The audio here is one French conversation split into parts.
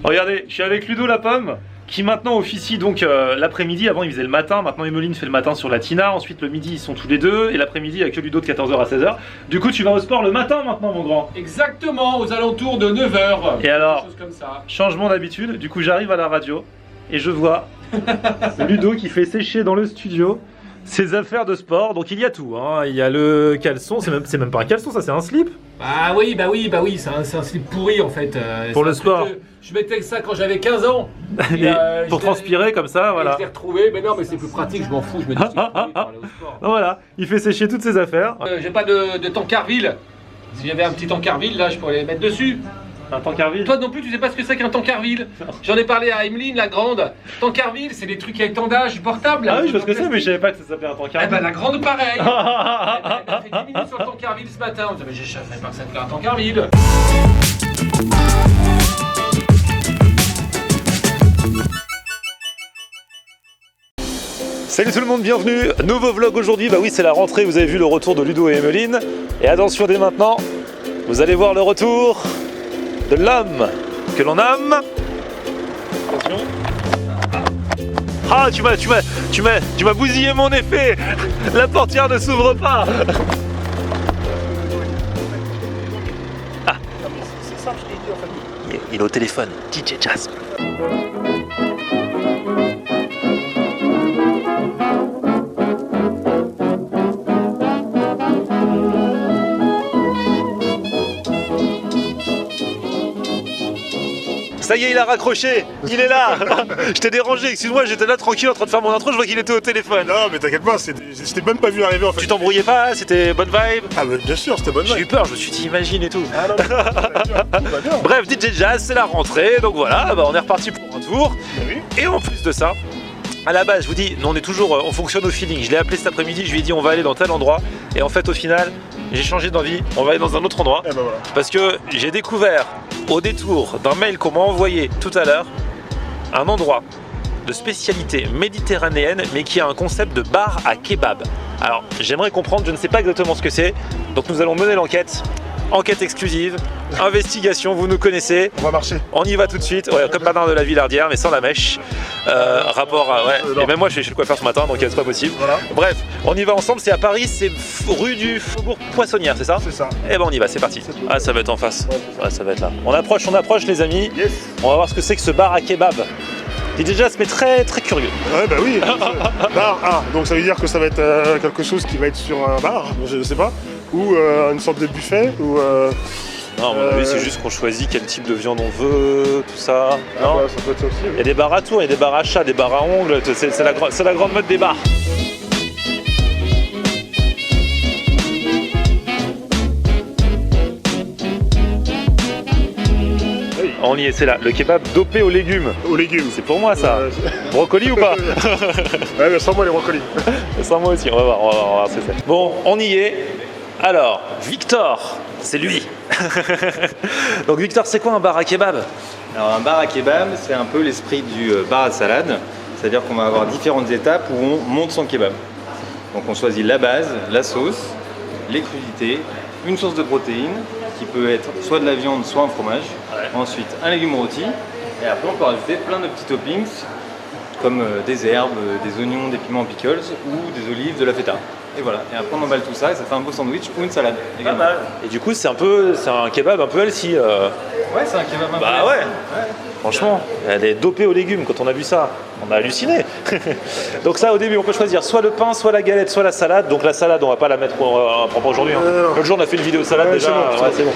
Regardez, je suis avec Ludo la pomme, qui maintenant officie donc l'après-midi. Avant il faisait le matin, maintenant Emeline fait le matin sur la Tina. Ensuite le midi ils sont tous les deux, et l'après-midi il n'y a que Ludo de 14h à 16h. Du coup tu vas au sport le matin maintenant mon grand. Exactement, aux alentours de 9h. Et alors, quelque chose comme ça. changement d'habitude, du coup j'arrive à la radio, et je vois Ludo qui fait sécher dans le studio ses affaires de sport. Donc il y a tout, hein. Il y a le caleçon, c'est même pas un caleçon, ça c'est un slip. Bah oui, c'est un slip pourri en fait. Pour C'est le un sport. truc je mettais ça quand j'avais 15 ans. Et, Pour je l'ai- transpirer comme ça, et voilà. je l'ai retrouvé, mais non, mais c'est plus pratique, je m'en fous, je me dis que c'est pourri pour aller au sport. Voilà, il fait sécher toutes ses affaires. J'ai pas de tankerville. Si j'avais un petit tankerville là, je pourrais les mettre dessus. Un tankerville. Toi non plus, tu sais pas ce que c'est qu'un tankerville. J'en ai parlé à Emeline, la grande. Tankerville, c'est des trucs à étendage portable. Ah oui, je vois ce que c'est, mais je savais pas que ça s'appelait un Eh tankerville. ben la grande pareil. Elle a fait 10 minutes sur le tankerville ce matin. Mais je savais pas que ça s'appelait un tankerville. Salut tout le monde, bienvenue. Nouveau vlog aujourd'hui. Bah oui, c'est la rentrée, vous avez vu le retour de Ludo et Emeline. Et attention dès maintenant, vous allez voir le retour de l'homme que l'on nomme. Attention. Ah, tu m'as bousillé mon effet. La portière ne s'ouvre pas. Ah. C'est simple, je t'ai dit en fait. Il est au téléphone, DJ Jazz. Ça y est, il a raccroché, il est là. Je t'ai dérangé, excuse-moi, j'étais là tranquille en train de faire mon intro, je vois qu'il était au téléphone. Non, mais t'inquiète pas, je t'ai même pas vu arriver en fait. Tu t'embrouillais pas, c'était bonne vibe. Ah, mais bien sûr, c'était bonne J'ai eu vibe. peur, je me suis dit imagine et tout. Ah non, tout va bien. Bref, DJ Jazz, c'est la rentrée, donc voilà, bah, on est reparti pour un tour. Bah oui. Et en plus de ça, à la base, je vous dis, nous on est toujours, on fonctionne au feeling. Je l'ai appelé cet après-midi, je lui ai dit on va aller dans tel endroit. Et en fait, au final, j'ai changé d'envie, on va aller dans un autre endroit. Eh ben voilà. Parce que j'ai découvert, au détour d'un mail qu'on m'a envoyé tout à l'heure, un endroit de spécialité méditerranéenne, mais qui a un concept de bar à kebab. Alors, j'aimerais comprendre, je ne sais pas exactement ce que c'est. Donc nous allons mener l'enquête. Enquête exclusive, investigation, vous nous connaissez. On va marcher. On y va tout de suite, ouais, comme Bernard de la Villardière, mais sans la mèche. Rapport à. Ouais. Et même moi, je suis chez le coiffeur ce matin, donc c'est pas possible. Voilà. Bref, on y va ensemble, c'est à Paris, c'est rue du Faubourg Poissonnière, c'est ça? C'est ça. Eh ben on y va, c'est parti. C'est tout. Ah, ça va être en face. Ouais, ça va être là. On approche les amis. Yes. On va voir ce que c'est que ce bar à kebab. DJ Jazz, mais très très curieux. Ouais, bah oui. Bar A. Donc ça veut dire que ça va être quelque chose qui va être sur un bar, je sais pas. Ou une sorte de buffet. Ou. Non, à mon avis, c'est juste qu'on choisit quel type de viande on veut, tout ça. Non, bah, ça peut être ça aussi. il y a des bars à tour, il y a des bars à chat, des bars à ongles. C'est la grande mode des bars. Oui. On y est, c'est là, le kebab dopé aux légumes. Aux légumes. C'est pour moi ça. Brocoli ou pas? Ouais, mais sans moi les brocolis. Sans moi aussi, on va voir ce que c'est. Bon, on y est. Alors, Victor, c'est lui. Donc Victor, c'est quoi un bar à kebab? Alors un bar à kebab, c'est un peu l'esprit du bar à salade, c'est-à-dire qu'on va avoir différentes étapes où on monte son kebab. Donc on choisit la base, la sauce, les crudités, une source de protéines qui peut être soit de la viande, soit un fromage, ensuite un légume rôti, et après on peut rajouter plein de petits toppings comme des herbes, des oignons, des piments pickles ou des olives, de la feta. Et voilà, et après on emballe tout ça et ça fait un beau sandwich ou une salade également. Et du coup, c'est un kebab un peu healthy. Ouais, c'est un kebab un peu Bah healthy. ouais. Franchement, elle est dopée aux légumes. Quand on a vu ça, on a halluciné. Donc ça, au début, on peut choisir soit le pain, soit la galette, soit la salade. Donc la salade, on va pas la mettre on prend pas aujourd'hui. Hein. Non. L'autre jour, on a fait une vidéo salade Ouais, déjà. c'est bon.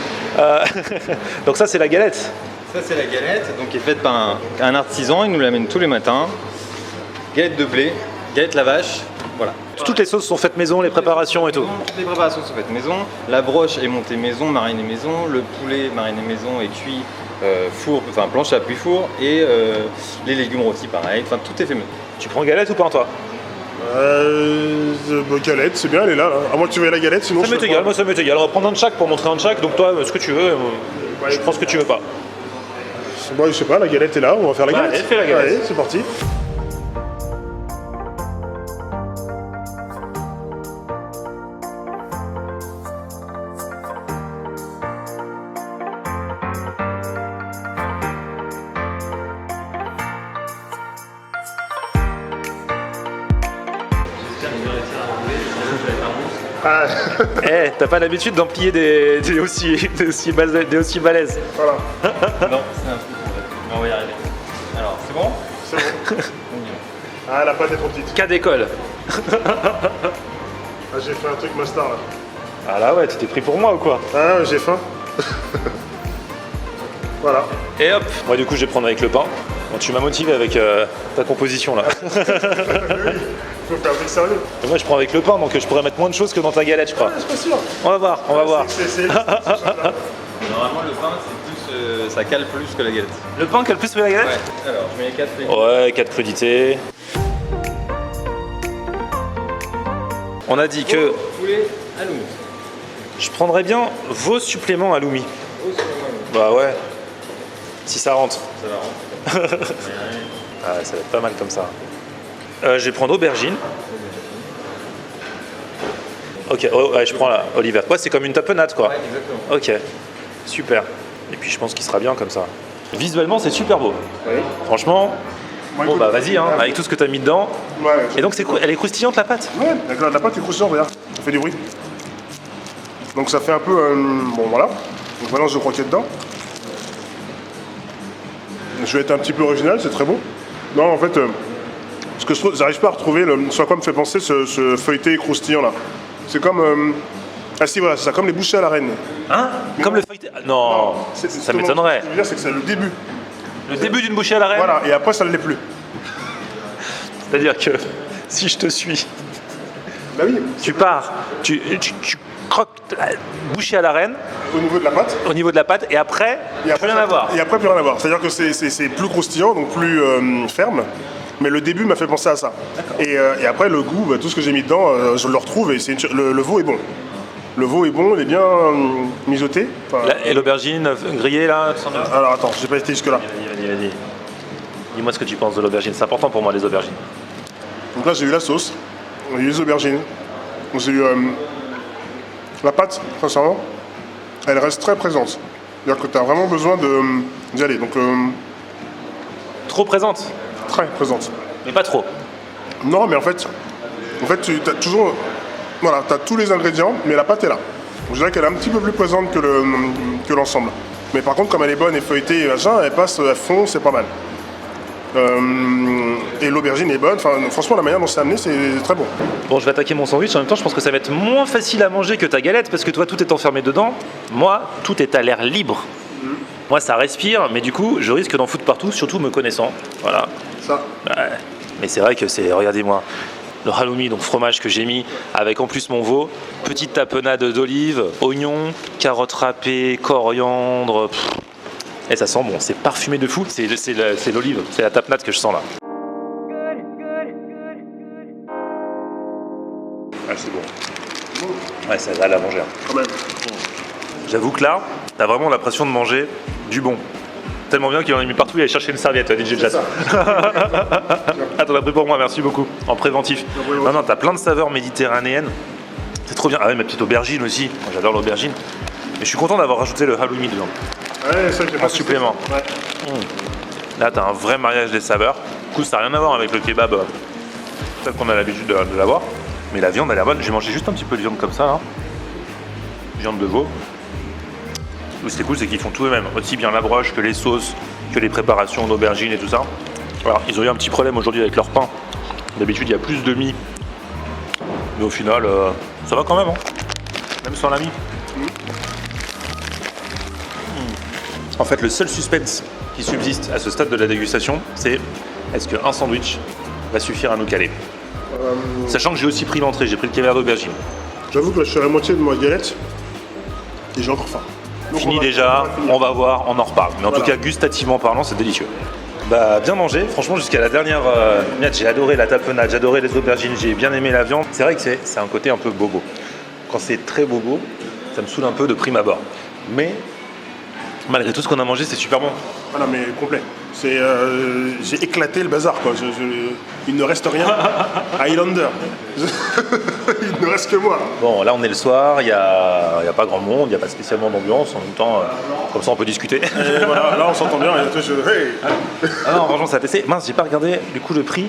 Donc ça, c'est la galette. Ça c'est la galette, donc qui est faite par un artisan, il nous l'amène tous les matins. Galette de blé, galette la vache, voilà. Toutes les sauces sont faites maison, les préparations et tout. Toutes les préparations sont faites maison. La broche est montée maison, marinée maison. Le poulet mariné maison est cuit four, enfin planche à appui four. Et les légumes rôtis pareil, enfin tout est fait maison. Tu prends galette ou pas, toi? Galette, c'est bien, elle est là. À moins que tu veuilles la galette, sinon Ça m'est égal, moi ça m'est égal. On va prendre un de chaque pour montrer un de chaque. Donc toi, ce que tu veux, je prends ce que tu veux pas. Moi, je sais pas, la galette est là, on va faire la Bah, galette. allez, fais la galette. Allez, c'est parti. Ah, Eh, t'as pas l'habitude d'empiler des aussi balèzes. voilà, Non, c'est un truc en fait. Mais on va y arriver. Alors, c'est bon? c'est bon. Ah, la pâte est trop petite. Cas d'école. Ah, j'ai fait un truc master là. Ah là ouais, tu t'es pris pour moi ou quoi? Ah, j'ai faim. Voilà. Et hop. Moi du coup je vais prendre avec le pain. Bon, tu m'as motivé avec ta composition là. Faut faire un truc sérieux. Moi je prends avec le pain donc je pourrais mettre moins de choses que dans ta galette je crois. Ah, je suis pas sûr. On va voir, on va voir. Normalement, le pain, c'est plus, ça cale plus que la galette. Le pain quel plus que la galette? Ouais. Alors, je mets les 4 légumes. Ouais, 4 crudités. On a dit que Poulet à l'oumou. je prendrais bien vos suppléments à Loumi. Oh, c'est pas mal. Bah ouais. Si ça rentre. Ça va rentrer. Ah, ça va être pas mal comme ça. Je vais prendre aubergine. Ok, oh, ouais, je prends la Oliver. Ouais, c'est comme une tapenade quoi. Ouais, exactement. Ok, super. Et puis je pense qu'il sera bien comme ça. Visuellement, c'est super beau. Oui. Franchement, Bon, bon écoute, bah vas-y, hein, avec tout ce que t'as mis dedans. Ouais, Et donc, elle est croustillante la pâte? ouais, d'accord, la pâte est croustillante, regarde. Ça fait du bruit. Donc ça fait un peu. Bon, voilà. Donc maintenant, je croquais dedans. Je vais être un petit peu original, c'est très beau. Non, en fait, ce que je trouve, j'arrive pas à retrouver ce à quoi me fait penser ce feuilleté croustillant là. C'est comme. Ah si, voilà, c'est ça, comme les bouchées à la reine. Hein? Comme le feuilleté. Non, C'est ça justement, m'étonnerait. Ce que je veux dire, c'est que c'est le début. Le début d'une bouchée à la reine. Voilà, et après, ça ne l'est plus. C'est-à-dire que si je te suis, Bah oui, tu pars, tu croques la bouchée à la reine au niveau de la pâte. au niveau de la pâte et après, Et après, plus rien à voir. Et après, plus rien à voir. C'est-à-dire que c'est plus croustillant, donc plus ferme. Mais le début m'a fait penser à ça. Et après, le goût, bah, tout ce que j'ai mis dedans, je le retrouve et le veau est bon. Le veau est bon, il est bien mijoté. Enfin, Et l'aubergine grillée là? alors attends, j'ai pas été jusque-là. Vas-y. Dis-moi ce que tu penses de l'aubergine. C'est important pour moi les aubergines. Donc là, j'ai eu la sauce, j'ai eu les aubergines, j'ai eu la pâte, sincèrement, elle reste très présente. C'est-à-dire que tu as vraiment besoin d'y aller. Donc, Trop présente, très présente. mais pas trop. Non, mais en fait tu as toujours. Voilà, tu as tous les ingrédients, mais la pâte est là. Donc, je dirais qu'elle est un petit peu plus présente que l'ensemble. Mais par contre, comme elle est bonne et feuilletée et machin, elle passe à fond, c'est pas mal. Et l'aubergine est bonne. Enfin, franchement, la manière dont c'est amené, c'est très bon. Bon, je vais attaquer mon sandwich. En même temps, je pense que ça va être moins facile à manger que ta galette parce que toi, tout est enfermé dedans. Moi, tout est à l'air libre. Moi, ça respire, mais du coup, je risque d'en foutre partout, surtout me connaissant. Voilà. Ça. Ouais. Mais c'est vrai que c'est, regardez-moi, le halloumi, donc fromage que j'ai mis, avec en plus mon veau, petite tapenade d'olive, oignons, carottes râpées, coriandre. Et ça sent bon, c'est parfumé de fou. C'est l'olive, c'est la tapenade que je sens là. Ah, c'est bon. Ouais, ça va la manger. Hein. Quand même. J'avoue que là, t'as vraiment l'impression de manger du bon. Tellement bien qu'il en a mis partout, il allait chercher une serviette, DJ Jazz. Ah, t'en as pris pour moi, merci beaucoup. En préventif. Non, t'as plein de saveurs méditerranéennes. C'est trop bien. Ah ouais, ma petite aubergine aussi. Moi, j'adore l'aubergine. Mais je suis content d'avoir rajouté le halloumi dedans. Ouais, ça, j'ai pas En supplément. Ouais. Là, t'as un vrai mariage des saveurs. Du coup, ça n'a rien à voir avec le kebab, tel qu'on a l'habitude de l'avoir. Mais la viande, elle a l'air bonne. J'ai mangé juste un petit peu de viande comme ça, là. Viande de veau. Ce qui est cool, c'est qu'ils font tout eux-mêmes. Aussi bien la broche que les sauces, que les préparations d'aubergines et tout ça. Alors, ils ont eu un petit problème aujourd'hui avec leur pain. D'habitude, il y a plus de mie. Mais au final, ça va quand même, hein. Même sans la mie. En fait, le seul suspense qui subsiste à ce stade de la dégustation, c'est est-ce qu'un sandwich va suffire à nous caler? Sachant que j'ai aussi pris l'entrée, j'ai pris le caviar d'aubergine. J'avoue que là, je suis à la moitié de ma galette et j'ai encore faim. Donc, Fini on va- déjà, on va finir. on va voir, on en reparle. Mais en Voilà. tout cas, gustativement parlant, c'est délicieux. Bah, bien mangé, franchement, jusqu'à la dernière minute, j'ai adoré la tapenade, j'ai adoré les aubergines, j'ai bien aimé la viande. C'est vrai que c'est un côté un peu bobo. Quand c'est très bobo, ça me saoule un peu de prime abord. Mais malgré tout ce qu'on a mangé, c'est super bon. Voilà, mais complet. J'ai éclaté le bazar, quoi. Il ne reste rien. Highlander. Il ne reste que moi. Bon, là on est le soir, il n'y a pas grand monde, il n'y a pas spécialement d'ambiance. En même temps, comme ça on peut discuter. Et voilà, là on s'entend bien. Et toi, hey. Ah non, franchement, ça a testé. Mince, j'ai pas regardé du coup le prix.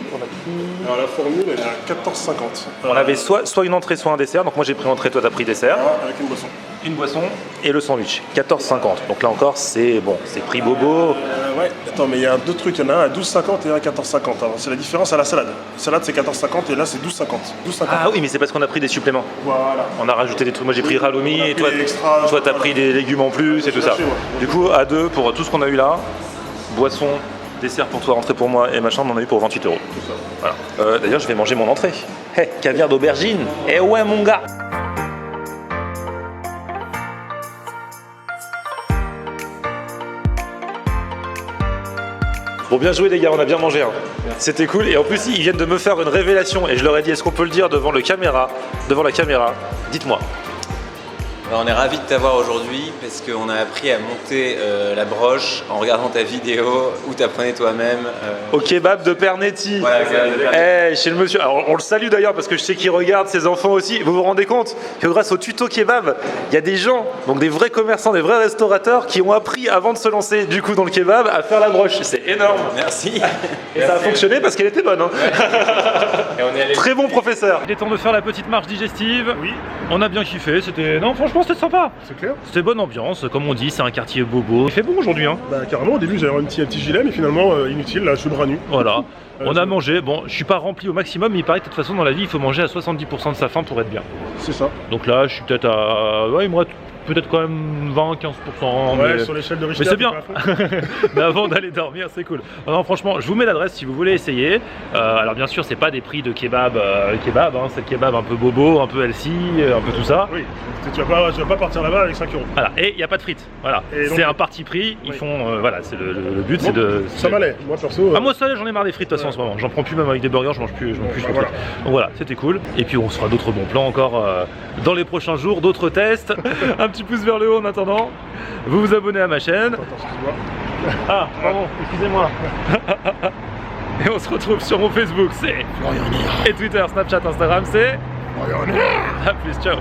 Alors la formule, elle est à 14,50. On avait soit une entrée, soit un dessert. Donc moi j'ai pris entrée, toi t'as pris dessert. Avec une boisson. Une boisson et le sandwich. 14,50. Donc là encore, c'est bon, c'est prix bobo. Ouais, attends, mais il y a deux trucs. Il y en a un à 12,50 et un à 14,50. Alors c'est la différence à la salade. La salade c'est 14,50 et là c'est 12,50. 12,50. Ah oui, mais c'est parce qu'on a pris des suppléments. Voilà. On a rajouté des trucs. Moi j'ai pris halloumi et toi extra, t'as pris des légumes en plus et tout ça. lâché, ouais. Du coup, à deux pour tout ce qu'on a eu là, boisson, dessert pour toi, entrée pour moi et machin, on en a eu pour 28 €. Voilà. D'ailleurs, je vais manger mon entrée. Hey, caviar d'aubergine. Eh ouais, mon gars. Bon, bien joué les gars, on a bien mangé. Hein. C'était cool et en plus ils viennent de me faire une révélation et je leur ai dit est-ce qu'on peut le dire devant la caméra. Dites-moi. On est ravis de t'avoir aujourd'hui parce qu'on a appris à monter la broche en regardant ta vidéo où tu apprenais toi-même. Au kebab de Pernetti. Voilà, Chez le monsieur. Alors on le salue d'ailleurs parce que je sais qu'il regarde, ses enfants aussi. Vous vous rendez compte que grâce au tuto kebab, il y a des gens, donc des vrais commerçants, des vrais restaurateurs qui ont appris avant de se lancer du coup dans le kebab à faire la broche. C'est énorme. Merci. Et ça a fonctionné parce qu'elle était bonne. Hein. Et on est allé... Très bon professeur. Il est temps de faire la petite marche digestive. Oui. On a bien kiffé. C'était non franchement c'était sympa. C'est clair. C'était bonne ambiance. Comme on dit, c'est un quartier bobo. Il fait bon aujourd'hui. Hein. Bah carrément, au début j'avais un petit gilet, mais finalement inutile, là je suis bras nu. Voilà. On a mangé. Bon, je suis pas rempli au maximum, mais il paraît que de toute façon dans la vie, il faut manger à 70% de sa faim pour être bien. C'est ça. Donc là, je suis peut-être à... Ouais, il me reste peut-être quand même 20-15%. Ouais, mais... sur l'échelle de Mais Richter. c'est bien. Mais avant d'aller dormir, c'est cool. Non, franchement, je vous mets l'adresse si vous voulez essayer. Alors bien sûr, c'est pas des prix de kebab, hein, c'est le kebab un peu bobo, un peu healthy, un peu tout ça. Oui, tu vas pas partir là-bas avec 5 €. Voilà, et il n'y a pas de frites. Voilà, c'est un parti pris. Ils font, voilà, c'est le but, c'est de. Ça m'allait, moi perso. Ah moi ça, j'en ai marre des frites de toute façon en ce moment. J'en prends plus même avec des burgers, je mange plus. Voilà. Donc voilà, c'était cool. Et puis on se fera d'autres bons plans encore dans les prochains jours, d'autres tests. Un petit pouce vers le haut en attendant. Vous vous abonnez à ma chaîne. Attends, excuse-moi. Ah, pardon, excusez-moi. Et on se retrouve sur mon Facebook, c'est et Twitter, Snapchat, Instagram, c'est. A plus, ciao.